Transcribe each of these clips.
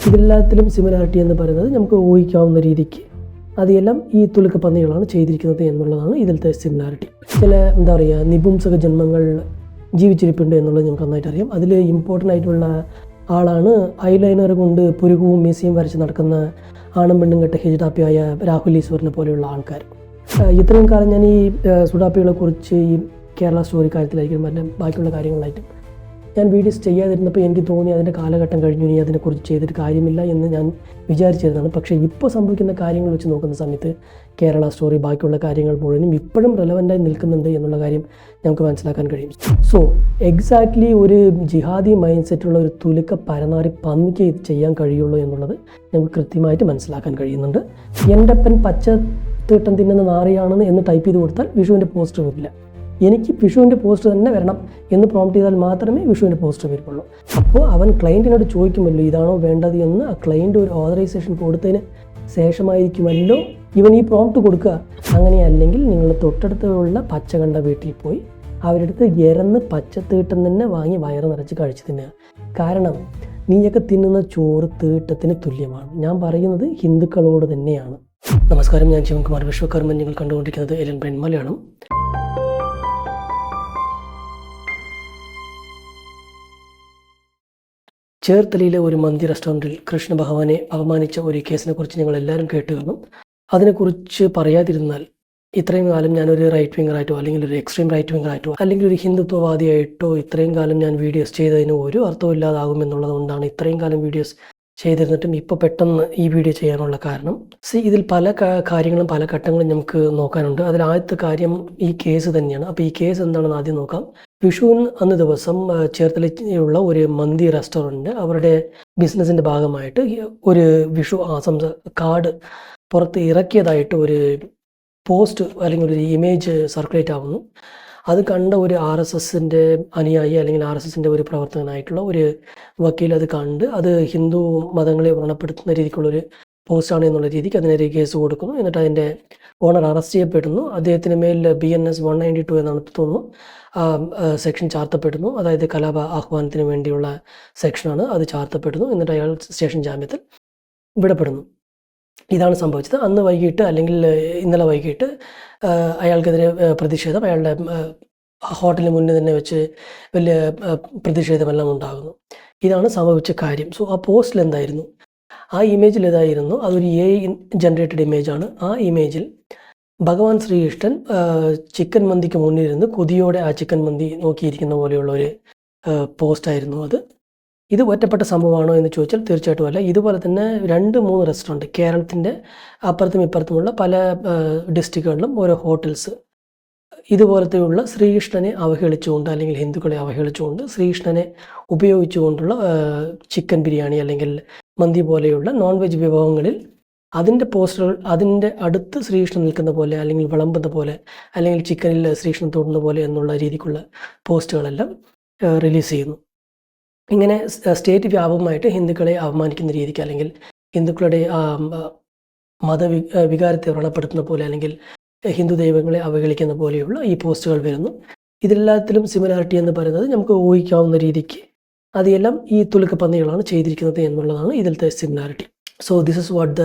ഇതെല്ലാത്തിലും similarity എന്ന് പറയുന്നത് നമുക്ക് ഊഹിക്കാവുന്ന രീതിക്ക് അതെല്ലാം ഈ തുലുക്കപ്പന്നികളാണ് ചെയ്തിരിക്കുന്നത് എന്നുള്ളതാണ് ഇതിലത്തെ സിമിലാരിറ്റി. ചില എന്താ പറയുക നിപുംസക ജന്മങ്ങൾ ജീവിച്ചിരിപ്പുണ്ട് എന്നുള്ളത് നമുക്ക് നന്നായിട്ട് അറിയാം. അതിൽ ഇമ്പോർട്ടൻ്റ് ആയിട്ടുള്ള ആളാണ് ഐലൈനർ കൊണ്ട് പുരുകവും മീസയും വരച്ച് നടക്കുന്ന ആണും പെണ്ണും കെട്ട ഹിജഡാപ്പിയായ രാഹുൽ ഈശ്വറിനെ പോലെയുള്ള ആൾക്കാർ. ഇത്രയും കാലം ഞാൻ ഈ സുഡാപ്പികളെ കുറിച്ച് ഈ കേരള സ്റ്റോറി കാര്യത്തിലായിരിക്കും മറ്റേ ബാക്കിയുള്ള കാര്യങ്ങളായിട്ടും ഞാൻ വീഡിയോസ് ചെയ്യാതിരുന്നപ്പോൾ എനിക്ക് തോന്നി അതിൻ്റെ കാലഘട്ടം കഴിഞ്ഞു, ഇനി അതിനെക്കുറിച്ച് ചെയ്തിട്ട് കാര്യമില്ല എന്ന് ഞാൻ വിചാരിച്ചിരുന്നതാണ്. പക്ഷേ ഇപ്പോൾ സംഭവിക്കുന്ന കാര്യങ്ങൾ വെച്ച് നോക്കുന്ന സമയത്ത് കേരള സ്റ്റോറി ബാക്കിയുള്ള കാര്യങ്ങൾ മുഴുവനും ഇപ്പോഴും റെലവൻ്റായി നിൽക്കുന്നുണ്ട് എന്നുള്ള കാര്യം നമുക്ക് മനസ്സിലാക്കാൻ കഴിയും. സോ എക്സാക്ട്ലി ഒരു ജിഹാദി മൈൻഡ് സെറ്റുള്ള ഒരു തുലുക്ക പരനാറി പന്നിക്ക് ഇത് ചെയ്യാൻ കഴിയുള്ളൂ എന്നുള്ളത് നമുക്ക് കൃത്യമായിട്ട് മനസ്സിലാക്കാൻ കഴിയുന്നുണ്ട്. എൻ്റെ അപ്പൻ പച്ച തീട്ടം തിന്നുന്ന നാറിയാണെന്ന് എന്ന് ടൈപ്പ് ചെയ്ത് കൊടുത്താൽ വിഷുവിൻ്റെ പോസ്റ്റർ വരില്ല. എനിക്ക് വിഷുവിൻ്റെ പോസ്റ്റർ തന്നെ വരണം എന്ന് പ്രോംപ്റ്റ് ചെയ്താൽ മാത്രമേ വിഷുവിൻ്റെ പോസ്റ്റർ വരുള്ളൂ. അപ്പോൾ അവൻ ക്ലയൻറ്റിനോട് ചോദിക്കുമല്ലോ ഇതാണോ വേണ്ടത് എന്ന്. ആ ക്ലയൻറ്റ് ഒരു ഓതറൈസേഷൻ കൊടുത്തതിന് ശേഷമായിരിക്കുമല്ലോ ഇവൻ ഈ പ്രോംപ്റ്റ് കൊടുക്കുക. അങ്ങനെയല്ലെങ്കിൽ നിങ്ങൾ തൊട്ടടുത്തുള്ള പച്ച കണ്ട വീട്ടിൽ പോയി അവരുടെ അടുത്ത് ഇരന്ന് പച്ചത്തീട്ടം തന്നെ വാങ്ങി വയറ് നിറച്ച് കഴിച്ച് തിന്നുക. കാരണം നീയൊക്കെ തിന്നുന്ന ചോറ് തീട്ടത്തിന് തുല്യമാണ്. ഞാൻ പറയുന്നത് ഹിന്ദുക്കളോട് തന്നെയാണ്. നമസ്കാരം, ഞാൻ ശിവൻകുമാർ വിശ്വകർമ്മൻ. നിങ്ങൾ കണ്ടുകൊണ്ടിരിക്കുന്നത് എലൻ ബ്രെയിൻ മലയാളം. ചേർത്തലയിലെ ഒരു മന്തി റെസ്റ്റോറൻറ്റിൽ കൃഷ്ണ ഭഗവാനെ അപമാനിച്ച ഒരു കേസിനെ കുറിച്ച് ഞങ്ങൾ എല്ലാവരും കേട്ട് കാണും. അതിനെക്കുറിച്ച് പറയാതിരുന്നാൽ ഇത്രയും കാലം ഞാനൊരു റൈറ്റ് വിംഗറായിട്ടോ അല്ലെങ്കിൽ ഒരു എക്സ്ട്രീം റൈറ്റ് വിംഗറായിട്ടോ അല്ലെങ്കിൽ ഒരു ഹിന്ദുത്വവാദിയായിട്ടോ ഇത്രയും കാലം ഞാൻ വീഡിയോസ് ചെയ്തതിന് ഒരു അർത്ഥവും ഇല്ലാതാകുമെന്നുള്ളത് കൊണ്ടാണ് ഇത്രയും കാലം വീഡിയോസ് ചെയ്തിരുന്നിട്ടും ഇപ്പോൾ പെട്ടെന്ന് ഈ വീഡിയോ ചെയ്യാനുള്ള കാരണം. ഇതിൽ പല കാര്യങ്ങളും പല ഘട്ടങ്ങളും നമുക്ക് നോക്കാനുണ്ട്. അതിൽ ആദ്യത്തെ കാര്യം ഈ കേസ് തന്നെയാണ്. അപ്പോൾ ഈ കേസ് എന്താണെന്ന് ആദ്യം നോക്കാം. വിഷുവിന് അന്ന് ദിവസം ചേർത്തലയിലുള്ള ഒരു മന്തി റെസ്റ്റോറൻറ്റ് അവരുടെ ബിസിനസ്സിൻ്റെ ഭാഗമായിട്ട് ഒരു വിഷു ആശംസ കാർഡ് പുറത്ത് ഇറക്കിയതായിട്ട് ഒരു പോസ്റ്റ് അല്ലെങ്കിൽ ഒരു ഇമേജ് സർക്കുലേറ്റ് ആവുന്നു. അത് കണ്ട ഒരു RSSൻ്റെ അനുയായി അല്ലെങ്കിൽ RSSൻ്റെ ഒരു പ്രവർത്തകനായിട്ടുള്ള ഒരു വക്കീൽ അത് കണ്ട് അത് ഹിന്ദു മതങ്ങളെ വ്രണപ്പെടുത്തുന്ന രീതിക്കുള്ളൊരു പോസ്റ്റാണ് എന്നുള്ള രീതിക്ക് അതിനെതിരെ കേസ് കൊടുക്കുന്നു. എന്നിട്ട് അതിൻ്റെ ഓണർ അറസ്റ്റ് ചെയ്യപ്പെടുന്നു. അദ്ദേഹത്തിന് മേൽ BNS 192 എന്നാണ് തോന്നുന്നു സെക്ഷൻ ചാർത്തപ്പെടുന്നു. അതായത് കലാപ ആഹ്വാനത്തിന് വേണ്ടിയുള്ള സെക്ഷനാണ്, അത് ചാർത്തപ്പെടുന്നു. എന്നിട്ട് അയാൾ സ്റ്റേഷൻ ജാമ്യത്തിൽ വിടപ്പെടുന്നു. ഇതാണ് സംഭവിച്ചത്. അന്ന് വൈകിട്ട് അല്ലെങ്കിൽ ഇന്നലെ വൈകിട്ട് അയാൾക്കെതിരെ പ്രതിഷേധം അയാളുടെ ഹോട്ടലിന് മുന്നിൽ തന്നെ വെച്ച് വലിയ പ്രതിഷേധമെല്ലാം ഉണ്ടാകുന്നു. ഇതാണ് സംഭവിച്ച കാര്യം. സോ ആ പോസ്റ്റിൽ എന്തായിരുന്നു, ആ ഇമേജിൽ ഏതായിരുന്നു, അതൊരു AI ജനറേറ്റഡ് ഇമേജാണ്. ആ ഇമേജിൽ ഭഗവാൻ ശ്രീകൃഷ്ണൻ ചിക്കൻ മന്തിക്ക് മുന്നിലിരുന്ന് കൊതിയോടെ ആ ചിക്കൻ മന്തി നോക്കിയിരിക്കുന്ന പോലെയുള്ള ഒരു പോസ്റ്റായിരുന്നു അത്. ഇത് ഒറ്റപ്പെട്ട സംഭവമാണോ എന്ന് ചോദിച്ചാൽ തീർച്ചയായിട്ടും അല്ല. ഇതുപോലെ തന്നെ 2-3 റെസ്റ്റോറൻറ്റ് കേരളത്തിൻ്റെ അപ്പുറത്തും ഇപ്പുറത്തുമുള്ള പല ഡിസ്ട്രിക്റ്റുകളിലും ഓരോ ഹോട്ടൽസ് ഇതുപോലത്തെയുള്ള ശ്രീകൃഷ്ണനെ അവഹേളിച്ചുകൊണ്ട് അല്ലെങ്കിൽ ഹിന്ദുക്കളെ അവഹേളിച്ചുകൊണ്ട് ശ്രീകൃഷ്ണനെ ഉപയോഗിച്ചുകൊണ്ടുള്ള ചിക്കൻ ബിരിയാണി അല്ലെങ്കിൽ മന്തി പോലെയുള്ള നോൺ വെജ് വിഭവങ്ങളിൽ അതിൻ്റെ പോസ്റ്ററുകൾ അതിൻ്റെ അടുത്ത് ശ്രീകൃഷ്ണൻ നിൽക്കുന്ന പോലെ അല്ലെങ്കിൽ വിളമ്പുന്ന പോലെ അല്ലെങ്കിൽ ചിക്കനിൽ ശ്രീകൃഷ്ണൻ തൊടുന്ന പോലെ എന്നുള്ള രീതിക്കുള്ള പോസ്റ്റുകളെല്ലാം റിലീസ് ചെയ്യുന്നു. ഇങ്ങനെ സ്റ്റേറ്റ് വ്യാപകമായിട്ട് ഹിന്ദുക്കളെ അപമാനിക്കുന്ന രീതിക്ക് അല്ലെങ്കിൽ ഹിന്ദുക്കളുടെ വികാരത്തെ വ്രണപ്പെടുത്തുന്ന പോലെ അല്ലെങ്കിൽ ഹിന്ദു ദൈവങ്ങളെ അവഹേളിക്കുന്ന പോലെയുള്ള ഈ പോസ്റ്റുകൾ വരുന്നു. ഇതെല്ലാത്തിലും സിമിലാരിറ്റി എന്ന് പറയുന്നത് നമുക്ക് ഊഹിക്കാവുന്ന രീതിക്ക് അതെല്ലാം ഈ തുലുക്കപ്പന്നികളാണ് ചെയ്തിരിക്കുന്നത് എന്നുള്ളതാണ് ഇതിലത്തെ similarity. So this is what the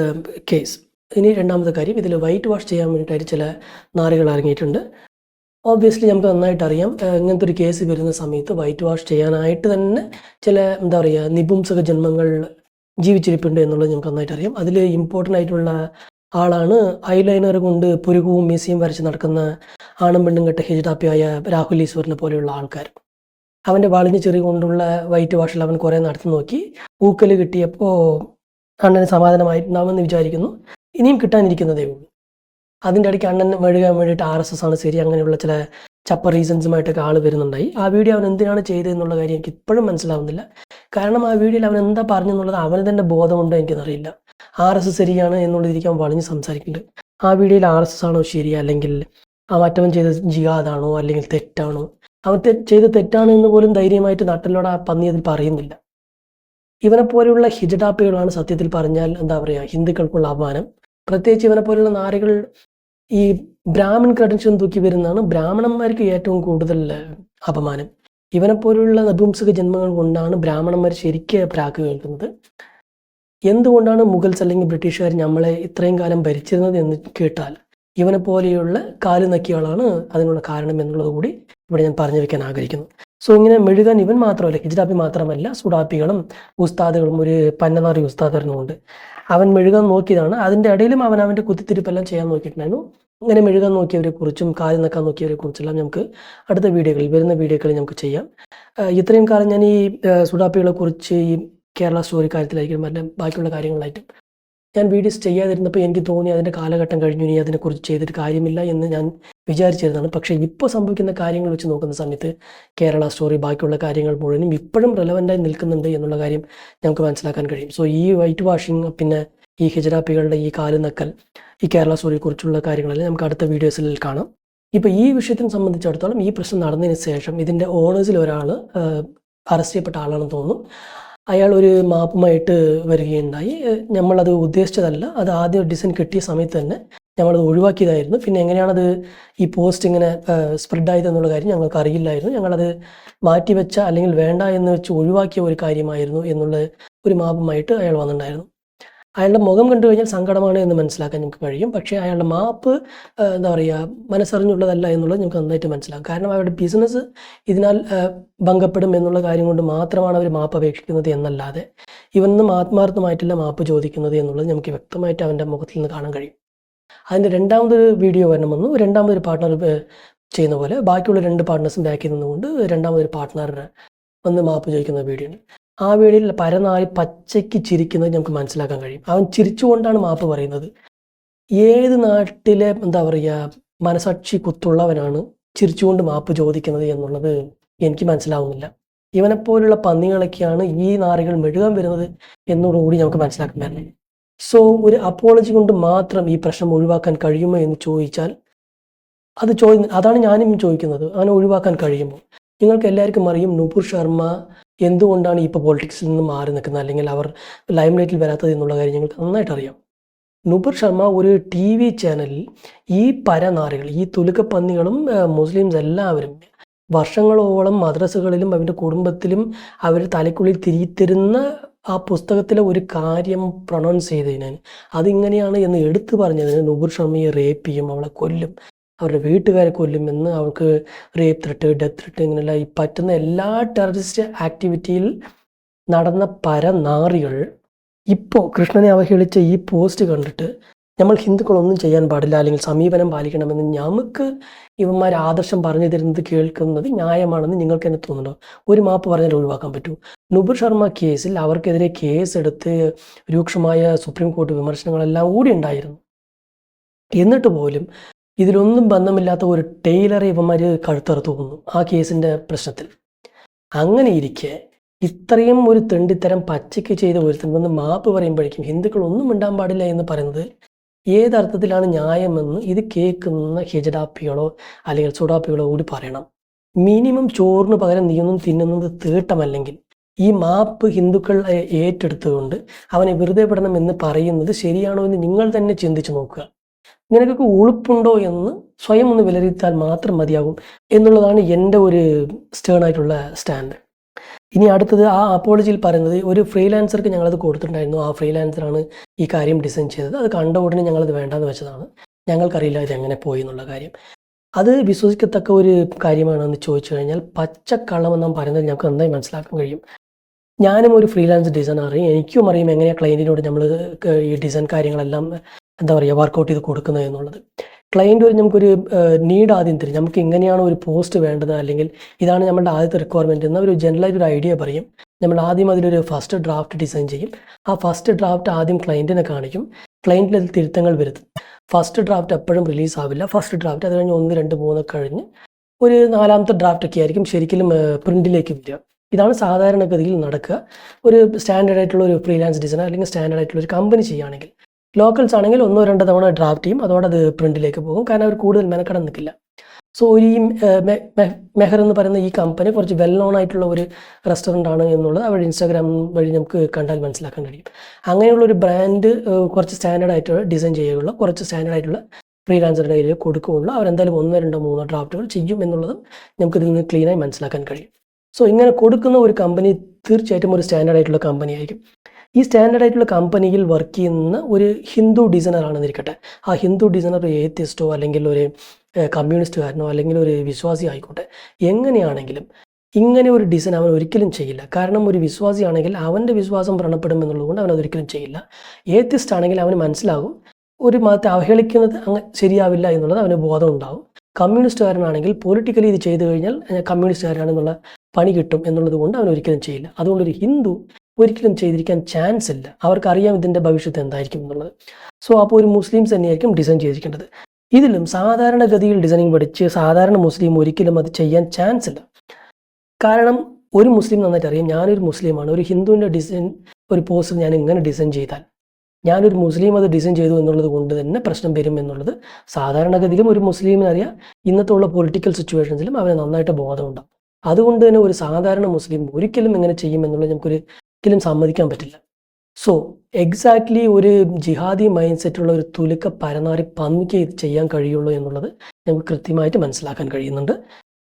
case. ഇനി രണ്ടാമത്തെ കാര്യം, ഇതിൽ വൈറ്റ് വാഷ് ചെയ്യാൻ വേണ്ടിയിട്ടായിട്ട് ചില നാറികൾ ഇറങ്ങിയിട്ടുണ്ട്. ഓബ്വിയസ്ലി നമുക്ക് നന്നായിട്ട് അറിയാം ഇങ്ങനത്തെ ഒരു കേസ് വരുന്ന സമയത്ത് വൈറ്റ് വാഷ് ചെയ്യാനായിട്ട് തന്നെ ചില എന്താ പറയുക നിപുംസക ജന്മങ്ങൾ ജീവിച്ചിരിപ്പുണ്ട് എന്നുള്ളത് നമുക്ക് നന്നായിട്ട് അറിയാം. അതിൽ ഇമ്പോർട്ടൻ്റ് ആയിട്ടുള്ള ആളാണ് ഐലൈനർ കൊണ്ട് പുരുകവും മീസയും വരച്ച് നടക്കുന്ന ആണും പെണ്ണും കെട്ട ഹിജഡാപ്പിയായ രാഹുൽ ഈശ്വറിനെ പോലെയുള്ള ആൾക്കാർ. അവൻ്റെ വളഞ്ഞ ചെറി കൊണ്ടുള്ള വൈറ്റ് വാഷിൽ അവൻ കുറേ നടത്തി നോക്കി. ഊക്കൽ കിട്ടിയപ്പോൾ അണ്ണന് സമാധാനമായിട്ടുണ്ടാവുമെന്ന് വിചാരിക്കുന്നു. ഇനിയും കിട്ടാനിരിക്കുന്നതേ ഉള്ളൂ. അതിൻ്റെ ഇടയ്ക്ക് അണ്ണൻ മെഴുകാൻ വേണ്ടിയിട്ട് RSS ആണ് ശരി അങ്ങനെയുള്ള ചില ചപ്പ റീസൺസുമായിട്ടൊക്കെ ആൾ വരുന്നുണ്ടായി. ആ വീഡിയോ അവൻ എന്തിനാണ് ചെയ്തതെന്നുള്ള കാര്യം എനിക്ക് ഇപ്പോഴും മനസ്സിലാവുന്നില്ല. കാരണം ആ വീഡിയോയിൽ അവൻ എന്താ പറഞ്ഞെന്നുള്ളത് അവന് തന്നെ ബോധമുണ്ടോ എനിക്കറിയില്ല. RSS ശരിയാണ് എന്നുള്ള രീതിക്ക് അവൻ വളഞ്ഞ് സംസാരിക്കുന്നുണ്ട്. ആ വീഡിയോയിൽ RSS ആണോ ശരി അല്ലെങ്കിൽ മറ്റവൻ ചെയ്ത ജിഹാദാണോ അല്ലെങ്കിൽ തെറ്റാണോ? അവൻ ചെയ്ത തെറ്റാണ് എന്ന് പോലും ധൈര്യമായിട്ട് നട്ടലോടെ ആ പന്നി അതിൽ പറയുന്നില്ല. ഇവനെപ്പോലെയുള്ള ഹിജഡാപ്പികളാണ് സത്യത്തിൽ പറഞ്ഞാൽ എന്താ പറയുക ഹിന്ദുക്കൾക്കുള്ള അപമാനം. പ്രത്യേകിച്ച് ഇവനെ പോലുള്ള നാറികൾ ഈ ബ്രാഹ്മൺ ക്രെഡൻഷ്യൽ തൂക്കി വരുന്നതാണ് ബ്രാഹ്മണന്മാർക്ക് ഏറ്റവും കൂടുതൽ അപമാനം. ഇവനെപ്പോലുള്ള നപുംസക ജന്മങ്ങൾ കൊണ്ടാണ് ബ്രാഹ്മണന്മാർ ശരിക്കും പ്രാക്ക് കേൾക്കുന്നത്. എന്തുകൊണ്ടാണ് മുഗൾസ് അല്ലെങ്കിൽ ബ്രിട്ടീഷുകാർ നമ്മളെ ഇത്രയും കാലം ഭരിച്ചിരുന്നത് എന്ന് കേട്ടാൽ ഇവനെ പോലെയുള്ള കാല് നക്കിയ ആളാണ് അതിനുള്ള കാരണം എന്നുള്ളത് കൂടി ഇവിടെ ഞാൻ പറഞ്ഞു വെക്കാൻ ആഗ്രഹിക്കുന്നു. സോ ഇങ്ങനെ മെഴുകാൻ ഇവൻ മാത്രമല്ല, ഹിജ്റാപ്പി മാത്രമല്ല, സുഡാപ്പികളും ഉസ്താദുകളും ഒരു പന്നനാറി ഉസ്താദറിനുമുണ്ട്. അവൻ മെഴുകാൻ നോക്കിയതാണ്. അതിൻ്റെ ഇടയിലും അവൻ അവൻ്റെ കുത്തിത്തിരിപ്പെല്ലാം ചെയ്യാൻ നോക്കിയിട്ടുണ്ടായിരുന്നു. ഇങ്ങനെ മെഴുകാൻ നോക്കിയവരെ കുറിച്ചും കാല് നക്കാൻ നോക്കിയവരെ കുറിച്ചെല്ലാം നമുക്ക് അടുത്ത വീഡിയോകളിൽ, വരുന്ന വീഡിയോകളിൽ നമുക്ക് ചെയ്യാം. ഇത്രയും കാലം ഞാൻ ഈ സുഡാപ്പികളെ കുറിച്ച്, ഈ കേരള സ്റ്റോറി കാര്യത്തിലായിരിക്കും അല്ല ബാക്കിയുള്ള കാര്യങ്ങളായിട്ടും ഞാൻ വീഡിയോസ് ചെയ്യാതിരുന്നപ്പോൾ എനിക്ക് തോന്നി അതിൻ്റെ കാലഘട്ടം കഴിഞ്ഞു, ഇനി അതിനെക്കുറിച്ച് ചെയ്തിട്ട് കാര്യമില്ല എന്ന് ഞാൻ വിചാരിച്ചിരുന്നതാണ്. പക്ഷേ ഇപ്പോൾ സംഭവിക്കുന്ന കാര്യങ്ങൾ വെച്ച് നോക്കുന്ന സമയത്ത് കേരള സ്റ്റോറി, ബാക്കിയുള്ള കാര്യങ്ങൾ മുഴുവനും ഇപ്പോഴും റെലവൻ്റായി നിൽക്കുന്നുണ്ട് എന്നുള്ള കാര്യം നമുക്ക് മനസ്സിലാക്കാൻ കഴിയും. സോ ഈ വൈറ്റ് വാഷിങ്, പിന്നെ ഈ ഹിജറാപ്പികളുടെ ഈ കാല് നക്കൽ, ഈ കേരള സ്റ്റോറിയെക്കുറിച്ചുള്ള കാര്യങ്ങളെല്ലാം നമുക്ക് അടുത്ത വീഡിയോസിൽ കാണാം. ഇപ്പോൾ ഈ വിഷയത്തിനെ സംബന്ധിച്ചിടത്തോളം ഈ പ്രശ്നം നടന്നതിന് ശേഷം ഇതിൻ്റെ ഓണേഴ്സിൽ ഒരാൾ അറസ്റ്റ് ചെയ്യപ്പെട്ട ആളാണെന്ന് തോന്നുന്നു. അയാൾ ഒരു മാപ്പുമായിട്ട് വരികയുണ്ടായി. നമ്മളത് ഉദ്ദേശിച്ചതല്ല. അത് ആദ്യം ഡിസൈൻ കിട്ടിയ സമയത്ത് തന്നെ ഞങ്ങളത് ഒഴിവാക്കിയതായിരുന്നു. പിന്നെ എങ്ങനെയാണത് ഈ പോസ്റ്റ് ഇങ്ങനെ സ്പ്രെഡായതെന്നുള്ള കാര്യം ഞങ്ങൾക്ക് അറിയില്ലായിരുന്നു. ഞങ്ങളത് മാറ്റിവെച്ച അല്ലെങ്കിൽ വേണ്ട എന്ന് വെച്ച് ഒഴിവാക്കിയ ഒരു കാര്യമായിരുന്നു എന്നുള്ള ഒരു മാപ്പുമായിട്ട് അയാൾ വന്നിട്ടുണ്ടായിരുന്നു. അയാളുടെ മുഖം കണ്ടു കഴിഞ്ഞാൽ സങ്കടമാണ് എന്ന് മനസ്സിലാക്കാൻ നമുക്ക് കഴിയും. പക്ഷേ അയാളുടെ മാപ്പ് എന്താ പറയുക, മനസ്സറിഞ്ഞുള്ളതല്ല എന്നുള്ളത് നമുക്ക് നന്നായിട്ട് മനസ്സിലാകും. കാരണം അവരുടെ ബിസിനസ് ഇതിനാൽ ഭംഗപ്പെടും എന്നുള്ള കാര്യം കൊണ്ട് മാത്രമാണ് അവർ മാപ്പ് അപേക്ഷിക്കുന്നത് എന്നല്ലാതെ ഇവനൊന്നും ആത്മാർത്ഥമായിട്ടില്ല മാപ്പ് ചോദിക്കുന്നത് എന്നുള്ളത് നമുക്ക് വ്യക്തമായിട്ട് അവൻ്റെ മുഖത്തിൽ നിന്ന് കാണാൻ കഴിയും. അതിൻ്റെ രണ്ടാമതൊരു വീഡിയോ വരണമെന്നു, രണ്ടാമതൊരു പാർട്ട്ണർ ചെയ്യുന്ന പോലെ ബാക്കിയുള്ള 2 പാർട്ട്നേഴ്സും ബാക്കിൽ നിന്നുകൊണ്ട് രണ്ടാമതൊരു പാർട്ട്ണർ വന്ന് മാപ്പ് ചോദിക്കുന്ന വീഡിയോ ഉണ്ട്. ആ വീഡിയോയിൽ പരനാറി പച്ചയ്ക്ക് ചിരിക്കുന്നത് നമുക്ക് മനസ്സിലാക്കാൻ കഴിയും. അവൻ ചിരിച്ചുകൊണ്ടാണ് മാപ്പ് പറയുന്നത്. ഏത് നാട്ടിലെ എന്താ പറയുക മനസാക്ഷി കുത്തുള്ളവനാണ് ചിരിച്ചുകൊണ്ട് മാപ്പ് ചോദിക്കുന്നത് എന്നുള്ളത് എനിക്ക് മനസ്സിലാവുന്നില്ല. ഇവനെപ്പോലുള്ള പന്നികളൊക്കെയാണ് ഈ നാറികൾ മെഴുകാൻ വരുന്നത് എന്നോടുകൂടി നമുക്ക് മനസ്സിലാക്കാൻ പറ്റും. സോ ഒരു അപ്പോളജി കൊണ്ട് മാത്രം ഈ പ്രശ്നം ഒഴിവാക്കാൻ കഴിയുമോ എന്ന് ചോദിച്ചാൽ അതാണ് ഞാനും ചോദിക്കുന്നത്. അങ്ങനെ ഒഴിവാക്കാൻ കഴിയുമോ? നിങ്ങൾക്ക് എല്ലാവർക്കും അറിയും നുപുർ ശർമ്മ എന്തുകൊണ്ടാണ് ഇപ്പോൾ പൊളിറ്റിക്സിൽ നിന്ന് മാറി നിൽക്കുന്നത്, അല്ലെങ്കിൽ അവർ ലൈം ലൈറ്റിൽ വരാത്തത് എന്നുള്ള കാര്യം ഞങ്ങൾക്ക് നന്നായിട്ട് അറിയാം. നുപുർ ശർമ്മ ഒരു TV ചാനലിൽ ഈ പരനാറികൾ, ഈ തുലുക്കപ്പന്നികളും മുസ്ലിംസ് എല്ലാവരും വർഷങ്ങളോളം മദ്രസകളിലും അവൻ്റെ കുടുംബത്തിലും അവർ തലയ്ക്കുള്ളിൽ തിരിത്തിരുന്ന ആ പുസ്തകത്തിലെ ഒരു കാര്യം പ്രൊണൗൺസ് ചെയ്തതിന്, അതിങ്ങനെയാണ് എന്ന് എടുത്തു പറഞ്ഞതിന് നുപുർ ശർമ്മയെ റേപ്പ് ചെയ്യും, അവളെ കൊല്ലും, അവരുടെ വീട്ടുകാരെ കൊല്ലുമെന്ന്, അവൾക്ക് റേപ്പ് ത്രെട്ട്, ഡെത്ത് ത്രെട്ട്, ഇങ്ങനെയുള്ള ഈ പറ്റുന്ന എല്ലാ ടെററിസ്റ്റ് ആക്ടിവിറ്റിയിൽ നടന്ന പരനാറികൾ ഇപ്പോൾ കൃഷ്ണനെ അവഹേളിച്ച ഈ പോസ്റ്റ് കണ്ടിട്ട് നമ്മൾ ഹിന്ദുക്കളൊന്നും ചെയ്യാൻ പാടില്ല അല്ലെങ്കിൽ സമീപനം പാലിക്കണമെന്ന് നമുക്ക് ഇവന്മാർ ആദർശം പറഞ്ഞു തരുന്നത് കേൾക്കുന്നത് ന്യായമാണെന്ന് നിങ്ങൾക്ക് തന്നെ തോന്നുന്നുണ്ടോ? ഒരു മാപ്പ് പറഞ്ഞാൽ ഒഴിവാക്കാൻ പറ്റൂ? നുപുർ ശർമ്മ കേസിൽ അവർക്കെതിരെ കേസെടുത്ത് രൂക്ഷമായ സുപ്രീം കോടതി വിമർശനങ്ങളെല്ലാം കൂടി ഉണ്ടായിരുന്നു. എന്നിട്ട് പോലും ഇതിലൊന്നും ബന്ധമില്ലാത്ത ഒരു ടൈലറെ ഇവന്മാർ കഴുത്തറുത്തു പോകുന്നു ആ കേസിൻ്റെ പ്രശ്നത്തിൽ. അങ്ങനെ ഇരിക്കെ ഇത്രയും ഒരു തെണ്ടിത്തരം പച്ചയ്ക്ക് ചെയ്ത ഒരുത്തൻ വന്ന് മാപ്പ് പറയുമ്പോഴേക്കും ഹിന്ദുക്കൾ ഒന്നും മിണ്ടാൻ പാടില്ല എന്ന് പറയുന്നത് ഏതർത്ഥത്തിലാണ് ന്യായമെന്ന് ഇത് കേൾക്കുന്ന ഹിജഡാപ്പികളോ അല്ലെങ്കിൽ സുഡാപ്പികളോ കൂടി പറയണം. മിനിമം ചോറിന് പകരം നീയൊന്നും തിന്നുന്നത് തീട്ടമല്ലെങ്കിൽ ഈ മാപ്പ് ഹിന്ദുക്കൾ ഏറ്റെടുത്തുകൊണ്ട് അവനെ വെറുതെ വിടണം എന്ന് പറയുന്നത് ശരിയാണോ എന്ന് നിങ്ങൾ തന്നെ ചിന്തിച്ചു നോക്കുക. നിനക്കൊക്കെ ഉളുപ്പുണ്ടോ എന്ന് സ്വയം ഒന്ന് വിലയിരുത്താൻ മാത്രം മതിയാകും എന്നുള്ളതാണ് എൻ്റെ ഒരു സ്റ്റേണായിട്ടുള്ള സ്റ്റാൻഡ്. ഇനി അടുത്തത് ആ അപ്പോളജിയിൽ പറയുന്നത് ഒരു ഫ്രീലാൻസർക്ക് ഞങ്ങളത് കൊടുത്തിട്ടുണ്ടായിരുന്നു. ആ ഫ്രീലാൻസറാണ് ഈ കാര്യം ഡിസൈൻ ചെയ്തത്. അത് കണ്ട ഉടനെ ഞങ്ങളത് വേണ്ടാന്ന് വെച്ചതാണ്. ഞങ്ങൾക്കറിയില്ല ഇതെങ്ങനെ പോയി എന്നുള്ള കാര്യം. അത് വിശ്വസിക്കത്തക്ക ഒരു കാര്യമാണെന്ന് ചോദിച്ചു കഴിഞ്ഞാൽ പച്ചക്കള്ളമെന്നാണ് പറയുന്നത് ഞങ്ങൾക്ക് നന്നായി മനസ്സിലാക്കാൻ കഴിയും. ഞാനും ഒരു ഫ്രീലാൻസ് ഡിസൈനർ, എനിക്കും അറിയാം എങ്ങനെയാണ് ക്ലയൻറ്റിനോട് നമ്മൾ ഈ ഡിസൈൻ കാര്യങ്ങളെല്ലാം എന്താ പറയുക വർക്കൗട്ട് ചെയ്ത് കൊടുക്കുന്നത് എന്നുള്ളത്. ക്ലയൻറ്റ് വരെ നമുക്കൊരു നീഡ് ആദ്യം തരും, നമുക്ക് ഇങ്ങനെയാണ് ഒരു പോസ്റ്റ് വേണ്ടത്, അല്ലെങ്കിൽ ഇതാണ് നമ്മുടെ ആദ്യത്തെ റിക്വയർമെൻറ്റ് എന്ന ഒരു ജനറലായിട്ട് ഒരു ഐഡിയ പറയും. നമ്മൾ ആദ്യം അതിലൊരു ഫസ്റ്റ് ഡ്രാഫ്റ്റ് ഡിസൈൻ ചെയ്യും. ആ ഫസ്റ്റ് ഡ്രാഫ്റ്റ് ആദ്യം ക്ലയൻറ്റിനെ കാണിക്കും, ക്ലയൻറ്റിൽ അതിൽ തിരുത്തങ്ങൾ വരുത്തും. ഫസ്റ്റ് ഡ്രാഫ്റ്റ് എപ്പോഴും റിലീസ് ആവില്ല. ഫസ്റ്റ് ഡ്രാഫ്റ്റ് അത് കഴിഞ്ഞ് 1, 2, 3 കഴിഞ്ഞ് ഒരു 4ാമത്തെ ഡ്രാഫ്റ്റൊക്കെ ആയിരിക്കും ശരിക്കും പ്രിൻറ്റിലേക്ക് വരിക. ഇതാണ് സാധാരണഗതിയിൽ നടക്കുക ഒരു സ്റ്റാൻഡേർഡ് ആയിട്ടുള്ള ഒരു ഫ്രീലാൻസ് ഡിസൈനർ അല്ലെങ്കിൽ സ്റ്റാൻഡേർഡ് ആയിട്ടുള്ള ഒരു കമ്പനി ചെയ്യുകയാണെങ്കിൽ. ലോക്കൽസ് ആണെങ്കിൽ 1, 2 തവണ ഡ്രാഫ്റ്റ് ചെയ്യും, അതോടെ അത് പ്രിൻറ്റിലേക്ക് പോകും. കാരണം അവർ കൂടുതൽ മെനക്കെടാൻ നിൽക്കില്ല. സോ ഈ മെഹർ എന്ന് പറയുന്ന ഈ കമ്പനി കുറച്ച് വെൽ നോൺ ആയിട്ടുള്ള ഒരു റെസ്റ്റോറൻ്റ് ആണ് എന്നുള്ളത് അവരുടെ ഇൻസ്റ്റാഗ്രാം വഴി നമുക്ക് കണ്ടാൽ മനസ്സിലാക്കാൻ കഴിയും. അങ്ങനെയുള്ളൊരു ബ്രാൻഡ് കുറച്ച് സ്റ്റാൻഡേർഡ് ആയിട്ട് ഡിസൈൻ ചെയ്യുകയുള്ള കുറച്ച് സ്റ്റാൻഡേർഡ് ആയിട്ടുള്ള ഫ്രീലാൻസറുടെ കയ്യിൽ കൊടുക്കുകയുള്ളൂ. അവരെന്തായാലും 1, 2, 3 ഡ്രാഫ്റ്റുകൾ ചെയ്യും എന്നുള്ളതും നമുക്കിതിൽ നിന്ന് ക്ലീനായി മനസ്സിലാക്കാൻ കഴിയും. സോ ഇങ്ങനെ കൊടുക്കുന്ന ഒരു കമ്പനി തീർച്ചയായിട്ടും ഒരു സ്റ്റാൻഡേർഡ് ആയിട്ടുള്ള കമ്പനി ആയിരിക്കും. ഈ സ്റ്റാൻഡേർഡ് ആയിട്ടുള്ള കമ്പനിയിൽ വർക്ക് ചെയ്യുന്ന ഒരു ഹിന്ദു ഡിസൈനറാണെന്നിരിക്കട്ടെ. ആ ഹിന്ദു ഡിസൈനർ ഒരു ഏത്തിസ്റ്റോ അല്ലെങ്കിൽ ഒരു കമ്മ്യൂണിസ്റ്റുകാരനോ അല്ലെങ്കിൽ ഒരു വിശ്വാസി ആയിക്കോട്ടെ, എങ്ങനെയാണെങ്കിലും ഇങ്ങനെ ഒരു ഡിസൈൻ അവൻ ഒരിക്കലും ചെയ്യില്ല. കാരണം ഒരു വിശ്വാസിയാണെങ്കിൽ അവൻ്റെ വിശ്വാസം വ്രണപ്പെടും എന്നുള്ളതുകൊണ്ട് അവൻ അതൊരിക്കലും ചെയ്യില്ല. ഏത്തിസ്റ്റ് ആണെങ്കിൽ അവന് മനസ്സിലാകും ഒരു മതത്തെ അവഹേളിക്കുന്നത് അങ്ങ് ശരിയാവില്ല എന്നുള്ളത് അവന് ബോധം ഉണ്ടാവും. കമ്മ്യൂണിസ്റ്റുകാരനാണെങ്കിൽ പൊളിറ്റിക്കലി ഇത് ചെയ്തു കഴിഞ്ഞാൽ കമ്മ്യൂണിസ്റ്റുകാരാണെന്നുള്ള പണി കിട്ടും എന്നുള്ളത് കൊണ്ട് അവൻ ഒരിക്കലും ചെയ്യില്ല. അതുകൊണ്ടൊരു ഹിന്ദു ഒരിക്കലും ചെയ്തിരിക്കാൻ ചാൻസ് ഇല്ല. അവർക്കറിയാം ഇതിൻ്റെ ഭവിഷ്യത്ത് എന്തായിരിക്കും എന്നുള്ളത്. സോ അപ്പോൾ ഒരു മുസ്ലിംസ് തന്നെയായിരിക്കും ഡിസൈൻ ചെയ്തിരിക്കേണ്ടത്. ഇതിലും സാധാരണഗതിയിൽ ഡിസൈനിങ് പഠിച്ച് സാധാരണ മുസ്ലിം ഒരിക്കലും അത് ചെയ്യാൻ ചാൻസ് ഇല്ല. കാരണം ഒരു മുസ്ലിം നന്നായിട്ട് അറിയാം, ഞാനൊരു മുസ്ലിമാണ്, ഒരു ഹിന്ദുവിൻ്റെ ഡിസൈൻ ഒരു പോസ്റ്റർ ഞാൻ ഇങ്ങനെ ഡിസൈൻ ചെയ്താൽ ഞാനൊരു മുസ്ലിം അത് ഡിസൈൻ ചെയ്തു എന്നുള്ളത് കൊണ്ട് തന്നെ പ്രശ്നം വരും എന്നുള്ളത് സാധാരണഗതിയിലും ഒരു മുസ്ലിമിനറിയാം. ഇന്നത്തെ ഉള്ള പൊളിറ്റിക്കൽ സിറ്റുവേഷൻസിലും അവന് നന്നായിട്ട് ബോധമുണ്ടാകും. അതുകൊണ്ട് തന്നെ ഒരു സാധാരണ മുസ്ലിം ഒരിക്കലും ഇങ്ങനെ ചെയ്യുമെന്നുള്ളത് നമുക്കൊരിക്കലും സമ്മതിക്കാൻ പറ്റില്ല. സോ എക്സാക്ട്ലി ഒരു ജിഹാദി മൈൻഡ് സെറ്റുള്ള ഒരു തുലുക്ക പരനാറി പന്നിക്ക് ഇത് ചെയ്യാൻ കഴിയുള്ളൂ എന്നുള്ളത് നമുക്ക് കൃത്യമായിട്ട് മനസ്സിലാക്കാൻ കഴിയുന്നുണ്ട്.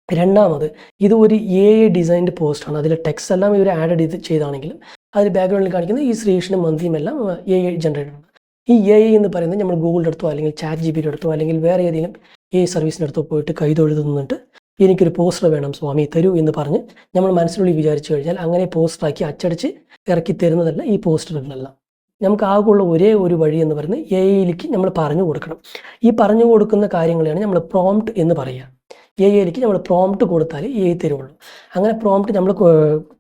രണ്ടാമത്, ഇത് ഒരു AI ഡിസൈൻഡ് പോസ്റ്റാണ്. അതിലെ ടെക്സ്റ്റ് എല്ലാം ഇവർ ആഡ് ചെയ്താണെങ്കിലും അതിൽ ബാക്ക്ഗ്രൗണ്ടിൽ കാണിക്കുന്ന ഈ ശ്രീകൃഷ്ണനും മന്തിയും എല്ലാം AI ജനറേറ്റഡ് ആണ്. ഈ AI എന്ന് പറയുന്നത് നമ്മൾ ഗൂഗിളിൻ്റെ അടുത്തോ അല്ലെങ്കിൽ ChatGPT അടുത്തോ അല്ലെങ്കിൽ വേറെ ഏതെങ്കിലും AI സർവീസിൻ്റെ അടുത്തോ പോയിട്ട് കൈതൊഴുതു നിന്നിട്ട് എനിക്കൊരു പോസ്റ്റർ വേണം സ്വാമി തരൂ എന്ന് പറഞ്ഞ് നമ്മൾ മനസ്സിനുള്ളിൽ വിചാരിച്ചു കഴിഞ്ഞാൽ അങ്ങനെ പോസ്റ്ററാക്കി അച്ചടിച്ച് ഇറക്കി തരുന്നതല്ല ഈ പോസ്റ്ററുകളെല്ലാം. നമുക്ക് ആകെയുള്ള ഒരേ ഒരു വഴി എന്ന് പറയുന്നത് AIയിലേക്ക് നമ്മൾ പറഞ്ഞു കൊടുക്കണം. ഈ പറഞ്ഞു കൊടുക്കുന്ന കാര്യങ്ങളെയാണ് നമ്മൾ പ്രോംപ്റ്റ് എന്ന് പറയുക. AIയിലേക്ക് നമ്മൾ പ്രോംപ്റ്റ് കൊടുത്താൽ AI തരുള്ളൂ. അങ്ങനെ പ്രോംപ്റ്റ് നമ്മൾ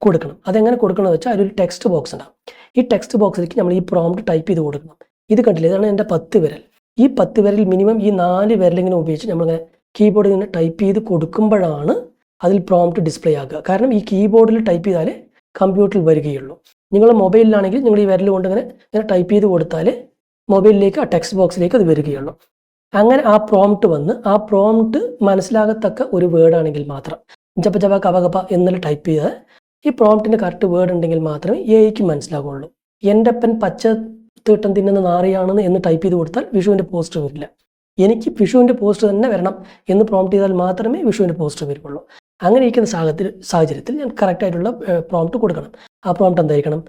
കൊടുക്കണം. അതെങ്ങനെ കൊടുക്കണമെന്ന് വെച്ചാൽ അതിലൊരു ടെക്സ്റ്റ് ബോക്സ് ഉണ്ടാകും. ഈ ടെക്സ്റ്റ് ബോക്സിലേക്ക് നമ്മൾ ഈ പ്രോംപ്റ്റ് ടൈപ്പ് ചെയ്ത് കൊടുക്കണം. ഇത് കണ്ടില്ലേ, ഇതാണ് എൻ്റെ 10 വിരൽ. ഈ 10 വിരൽ മിനിമം ഈ 4 വിരലിങ്ങനെ ഉപയോഗിച്ച് നമ്മളിങ്ങനെ കീബോർഡിൽ ഇങ്ങനെ ടൈപ്പ് ചെയ്ത് കൊടുക്കുമ്പോഴാണ് അതിൽ പ്രോംപ്റ്റ് ഡിസ്പ്ലേ ആകുക. കാരണം ഈ കീബോർഡിൽ ടൈപ്പ് ചെയ്താലേ കമ്പ്യൂട്ടറിൽ വരികയുള്ളൂ. നിങ്ങൾ മൊബൈലിലാണെങ്കിൽ നിങ്ങൾ ഈ വിരൽ കൊണ്ട് ഇങ്ങനെ ടൈപ്പ് ചെയ്ത് കൊടുത്താൽ മൊബൈലിലേക്ക് ആ ടെക്സ്റ്റ് ബോക്സിലേക്ക് അത് വരികയുള്ളൂ. അങ്ങനെ ആ പ്രോംപ്റ്റ് വന്ന് ആ പ്രോംപ്റ്റ് മനസ്സിലാകത്തക്ക ഒരു വേർഡാണെങ്കിൽ മാത്രം ജപ ജപ കപ കപ എന്നുള്ള ടൈപ്പ് ചെയ്താൽ ഈ പ്രോംപ്റ്റിൻ്റെ കറക്റ്റ് വേർഡ് ഉണ്ടെങ്കിൽ മാത്രമേ AIക്ക് മനസ്സിലാകുള്ളൂ. എൻ്റെ അപ്പൻ പച്ച തീട്ടം തിന്നുന്ന നാറിയാണെന്ന് എന്ന് ടൈപ്പ് ചെയ്ത് കൊടുത്താൽ വിഷുവിൻ്റെ പോസ്റ്റർ വരില്ല. എനിക്ക് വിഷുവിൻ്റെ പോസ്റ്റർ തന്നെ വരണം എന്ന് പ്രോംപ്റ്റ് ചെയ്താൽ മാത്രമേ വിഷുവിൻ്റെ പോസ്റ്റർ വരുള്ളൂ. അങ്ങനെ ഇരിക്കുന്ന സാഹചര്യത്തിൽ ഞാൻ കറക്റ്റായിട്ടുള്ള പ്രോംപ്റ്റ് കൊടുക്കണം. ആ പ്രോംപ്റ്റ് എന്തായിരിക്കണം?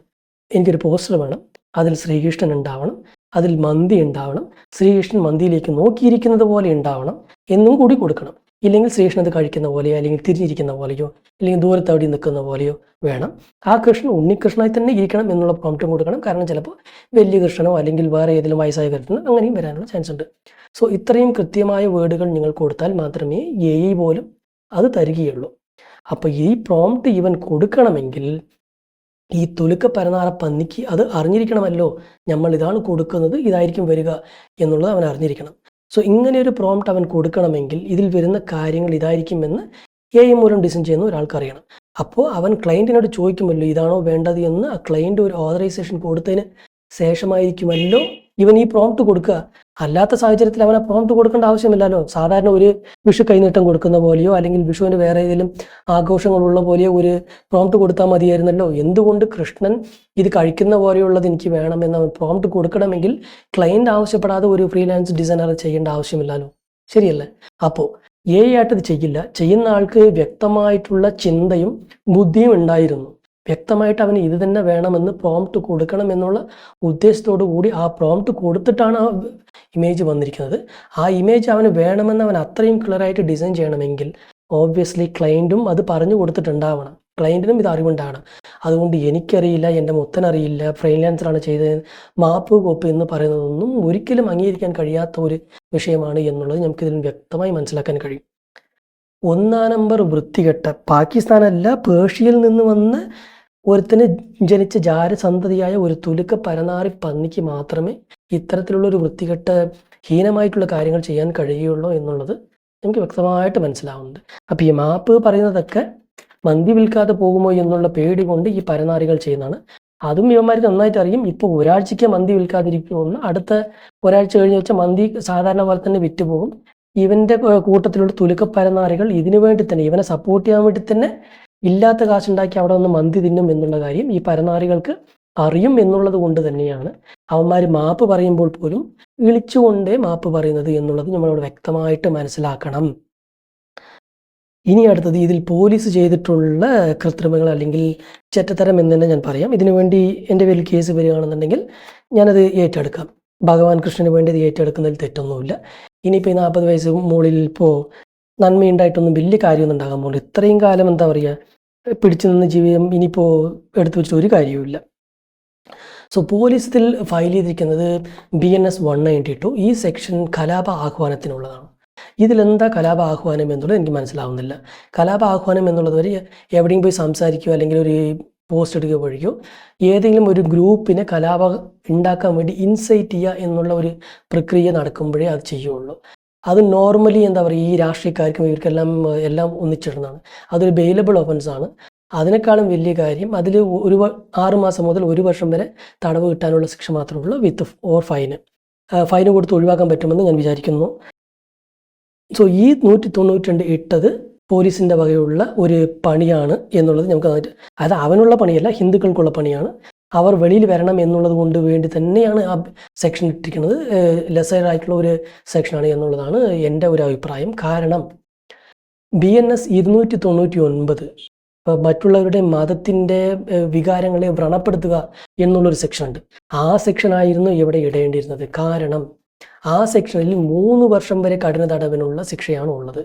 എനിക്കൊരു പോസ്റ്റർ വേണം, അതിൽ ശ്രീകൃഷ്ണൻ ഉണ്ടാവണം, അതിൽ മന്തി ഉണ്ടാവണം, ശ്രീകൃഷ്ണൻ മന്തിയിലേക്ക് നോക്കിയിരിക്കുന്നത് പോലെ ഉണ്ടാവണം എന്നും കൂടി കൊടുക്കണം. ഇല്ലെങ്കിൽ ശ്രീകൃഷ്ണൻ അത് കഴിക്കുന്ന പോലെയോ അല്ലെങ്കിൽ തിരിഞ്ഞിരിക്കുന്ന പോലെയോ അല്ലെങ്കിൽ ദൂരത്ത് അവിടെ നിൽക്കുന്ന പോലെയോ വേണം. ആ കൃഷ്ണൻ ഉണ്ണികൃഷ്ണനായി തന്നെ ഇരിക്കണം എന്നുള്ള പ്രോംപ്റ്റും കൊടുക്കണം. കാരണം ചിലപ്പോൾ വലിയ കൃഷ്ണനോ അല്ലെങ്കിൽ വേറെ ഏതെങ്കിലും വയസ്സായ കൃഷ്ണനോ അങ്ങനെയും വരാനുള്ള ചാൻസ് ഉണ്ട്. സോ ഇത്രയും കൃത്യമായ വേർഡുകൾ നിങ്ങൾ കൊടുത്താൽ മാത്രമേ AI പോലും അത് തരികയുള്ളൂ. അപ്പോൾ ഈ പ്രോംപ്റ്റ് ഇവൻ കൊടുക്കണമെങ്കിൽ ഈ തുലുക്ക പരനാറ പന്നിക്ക് അത് അറിഞ്ഞിരിക്കണമല്ലോ, നമ്മൾ ഇതാണ് കൊടുക്കുന്നത്, ഇതായിരിക്കും വരിക എന്നുള്ളത് അവൻ അറിഞ്ഞിരിക്കണം. സോ ഇങ്ങനെ ഒരു പ്രോംപ്റ്റ് അവൻ കൊടുക്കണമെങ്കിൽ ഇതിൽ വരുന്ന കാര്യങ്ങൾ ഇതായിരിക്കുമെന്ന് AI മൂലം ഡിസൈൻ ചെയ്യുന്ന ഒരാൾക്ക് അറിയണം. അപ്പോൾ അവൻ ക്ലയൻറ്റിനോട് ചോദിക്കുമല്ലോ ഇതാണോ വേണ്ടത് എന്ന്. ആ ക്ലയൻറ്റ് ഒരു ഓതറൈസേഷൻ കൊടുത്തതിന് ശേഷമായിരിക്കുമല്ലോ ഇവൻ ഈ പ്രോംപ്റ്റ് കൊടുക്കുക. അല്ലാത്ത സാഹചര്യത്തിൽ അവൻ ആ പ്രോംപ്റ്റ് കൊടുക്കേണ്ട ആവശ്യമില്ലല്ലോ. സാധാരണ ഒരു വിഷു കൈനീട്ടം കൊടുക്കുന്ന പോലെയോ അല്ലെങ്കിൽ വിഷുവിന് വേറെ ഏതെങ്കിലും ആഘോഷങ്ങളുള്ള പോലെയോ ഒരു പ്രോംപ്റ്റ് കൊടുത്താൽ മതിയായിരുന്നല്ലോ. എന്തുകൊണ്ട് കൃഷ്ണൻ ഇത് കഴിക്കുന്ന പോലെയുള്ളത് എനിക്ക് വേണമെന്ന് അവൻ പ്രോംപ്റ്റ് കൊടുക്കണമെങ്കിൽ ക്ലയൻറ്റ് ആവശ്യപ്പെടാതെ ഒരു ഫ്രീലാൻസ് ഡിസൈനർ ചെയ്യേണ്ട ആവശ്യമില്ലല്ലോ. ശരിയല്ലേ? അപ്പോൾ AI ആയിട്ട് ഇത് ചെയ്യില്ല. ചെയ്യുന്ന ആൾക്ക് വ്യക്തമായിട്ടുള്ള ചിന്തയും ബുദ്ധിയും ഉണ്ടായിരുന്നു. വ്യക്തമായിട്ട് അവന് ഇത് തന്നെ വേണമെന്ന് പ്രോംപ്റ്റ് കൊടുക്കണം എന്നുള്ള ഉദ്ദേശത്തോടു കൂടി ആ പ്രോംപ്റ്റ് കൊടുത്തിട്ടാണ് ആ ഇമേജ് വന്നിരിക്കുന്നത്. ആ ഇമേജ് അവന് വേണമെന്ന് അവൻ അത്രയും ക്ലിയറായിട്ട് ഡിസൈൻ ചെയ്യണമെങ്കിൽ ഓബ്വിയസ്ലി ക്ലയൻറ്റും അത് പറഞ്ഞു കൊടുത്തിട്ടുണ്ടാവണം. ക്ലയൻറ്റിനും ഇത് അറിവുണ്ടാവണം. അതുകൊണ്ട് എനിക്കറിയില്ല, എൻ്റെ മുത്തനറിയില്ല, ഫ്രീലാൻസറാണ് ചെയ്തത്, മാപ്പ് കോപ്പ് എന്ന് പറയുന്നതൊന്നും ഒരിക്കലും അംഗീകരിക്കാൻ കഴിയാത്ത ഒരു വിഷയമാണ് എന്നുള്ളത് നമുക്കിതിൽ വ്യക്തമായി മനസ്സിലാക്കാൻ കഴിയും. 1 നമ്പർ വൃത്തികെട്ട പാകിസ്ഥാനല്ല, പേർഷ്യയിൽ നിന്ന് വന്ന് ഒരുത്തിന് ജനിച്ച ജാരസന്തതിയായ ഒരു തുലുക്ക പരനാറി പന്നിക്ക് മാത്രമേ ഇത്തരത്തിലുള്ളൊരു വൃത്തികെട്ട ഹീനമായിട്ടുള്ള കാര്യങ്ങൾ ചെയ്യാൻ കഴിയുള്ളൂ എന്നുള്ളത് നമുക്ക് വ്യക്തമായിട്ട് മനസ്സിലാവുന്നുണ്ട്. അപ്പോൾ ഈ മാപ്പ് പറയുന്നതൊക്കെ മന്തി വിൽക്കാതെ പോകുമോ എന്നുള്ള പേടി കൊണ്ട് ഈ പരനാറികൾ ചെയ്യുന്നതാണ്. അതും ഇവന്മാർക്ക് നന്നായിട്ട് അറിയും. ഇപ്പോൾ ഒരാഴ്ചയ്ക്ക് മന്തി വിൽക്കാതിരിക്കുമെന്ന്, അടുത്ത ഒരാഴ്ച കഴിഞ്ഞ് വെച്ചാൽ മന്തി സാധാരണ പോലെ തന്നെ വിറ്റുപോകും. ഇവൻ്റെ കൂട്ടത്തിലുള്ള തുലുക്ക പരനാറികൾ ഇതിനു വേണ്ടി തന്നെ, ഇവനെ സപ്പോർട്ട് ചെയ്യാൻ വേണ്ടി തന്നെ ഇല്ലാത്ത കാശുണ്ടാക്കി അവിടെ വന്ന് മന്തി തിന്നും എന്നുള്ള കാര്യം ഈ പരനാറികൾക്ക് അറിയും എന്നുള്ളത് കൊണ്ട് തന്നെയാണ് അവന്മാർ മാപ്പ് പറയുമ്പോൾ പോലും വിളിച്ചുകൊണ്ടേ മാപ്പ് പറയുന്നത് എന്നുള്ളത് നമ്മളോട് വ്യക്തമായിട്ട് മനസ്സിലാക്കണം. ഇനി അടുത്തത് ഇതിൽ പോലീസ് ചെയ്തിട്ടുള്ള കൃത്രിമങ്ങൾ അല്ലെങ്കിൽ ചെറ്റത്തരം എന്ന് തന്നെ ഞാൻ പറയാം. ഇതിനു വേണ്ടി എൻ്റെ പേരിൽ കേസ് വരികയാണെന്നുണ്ടെങ്കിൽ ഞാനത് ഏറ്റെടുക്കാം. ഭഗവാൻ കൃഷ്ണന് വേണ്ടി ഇത് ഏറ്റെടുക്കുന്നതിൽ തെറ്റൊന്നുമില്ല. ഇനിയിപ്പോൾ ഈ 40 വയസ്സ് മുകളിൽ ഇപ്പോൾ നന്മയുണ്ടായിട്ടൊന്നും വലിയ കാര്യമൊന്നും ഉണ്ടാകാൻ പോകുന്നു. ഇത്രയും കാലം എന്താ പറയുക, പിടിച്ചു നിന്ന് ജീവിതം ഇനിയിപ്പോൾ എടുത്തു വെച്ചിട്ട് ഒരു കാര്യവുമില്ല. സോ പോലീസ് ഇതിൽ ഫയൽ ചെയ്തിരിക്കുന്നത് BNS 192. ഈ സെക്ഷൻ കലാപ ആഹ്വാനത്തിനുള്ളതാണ്. ഇതിലെന്താ കലാപ ആഹ്വാനം എന്നുള്ളത് എനിക്ക് മനസ്സിലാവുന്നില്ല. കലാപ ആഹ്വാനം എന്നുള്ളത് വരെ എവിടെയും പോയി സംസാരിക്കുകയോ അല്ലെങ്കിൽ ഒരു പോസ്റ്റ് എടുക്കുക വഴിയോ ഏതെങ്കിലും ഒരു ഗ്രൂപ്പിനെ കലാപം ഉണ്ടാക്കാൻ വേണ്ടി ഇൻസൈറ്റ് ചെയ്യുക എന്നുള്ള ഒരു പ്രക്രിയ നടക്കുമ്പോഴേ അത് ചെയ്യുള്ളൂ. അത് നോർമലി എന്താ പറയുക, ഈ രാഷ്ട്രീയക്കാർക്കും എല്ലാം ഒന്നിച്ചിടുന്നതാണ്. അതൊരു ബെയിലബിൾ ഒഫൻസ് ആണ്. അതിനേക്കാളും വലിയ കാര്യം അതിൽ 6 മാസം മുതൽ 1 വർഷം വരെ തടവ് കിട്ടാനുള്ള ശിക്ഷ മാത്രമേ ഉള്ളൂ, വിത്ത് ഓർ ഫൈന് കൊടുത്ത് ഒഴിവാക്കാൻ പറ്റുമെന്ന് ഞാൻ വിചാരിക്കുന്നു. സോ ഈ 192 ഇട്ടത് പോലീസിൻ്റെ വകയുള്ള ഒരു പണിയാണ് എന്നുള്ളത് നമുക്ക് അത് അവനുള്ള പണിയല്ല, ഹിന്ദുക്കൾക്കുള്ള പണിയാണ്. അവർ വെളിയിൽ വരണം എന്നുള്ളത് കൊണ്ട് വേണ്ടി തന്നെയാണ് ആ സെക്ഷൻ ഇട്ടിരിക്കുന്നത്. ലെസർ ആയിട്ടുള്ള ഒരു സെക്ഷനാണ് എന്നുള്ളതാണ് എൻ്റെ ഒരു അഭിപ്രായം. കാരണം BNS 299 മറ്റുള്ളവരുടെ മതത്തിൻ്റെ വികാരങ്ങളെ വ്രണപ്പെടുത്തുക എന്നുള്ളൊരു സെക്ഷൻ ഉണ്ട്. ആ സെക്ഷനായിരുന്നു ഇവിടെ ഇടേണ്ടിയിരുന്നത്. കാരണം ആ സെക്ഷനിൽ 3 വർഷം വരെ കഠിന തടവിനുള്ള ശിക്ഷയാണ് ഉള്ളത്.